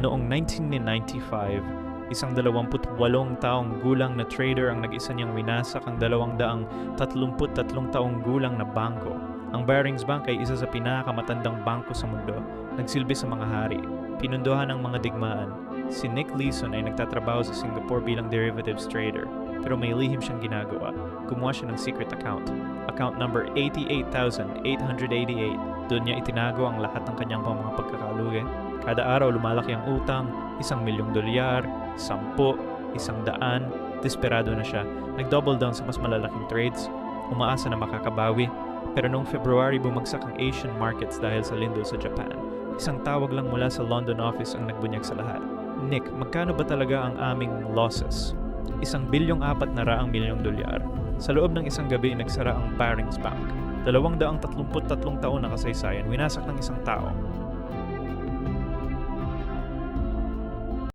Noong 1995, isang 28 taong gulang na trader ang nag-isa niyang winasak ang 233 taong gulang na bangko. Ang Barings Bank ay isa sa pinakamatandang bangko sa mundo, nagsilbi sa mga hari, pinunduhan ng mga digmaan. Si Nick Leeson ay nagtatrabaho sa Singapore bilang derivatives trader, pero may lihim siyang ginagawa. Gumawa siya ng secret account number 88,888. Doon niya itinago ang lahat ng kanyang mga pagkakalugi. Kada araw lumalaki ang utang, $1,000,000, 10, 100, desperado na siya. Nag-double down sa mas malalaking trades, umaasa na makakabawi. Pero noong February bumagsak ang Asian markets dahil sa lindol sa Japan. Isang tawag lang mula sa London office ang nagbunyag sa lahat. Nick, magkano ba talaga ang aming losses? $1,400,000,000. Sa loob ng isang gabi, nagsara ang Barings Bank. 233 taon na kasaysayan, winasak ng isang tao.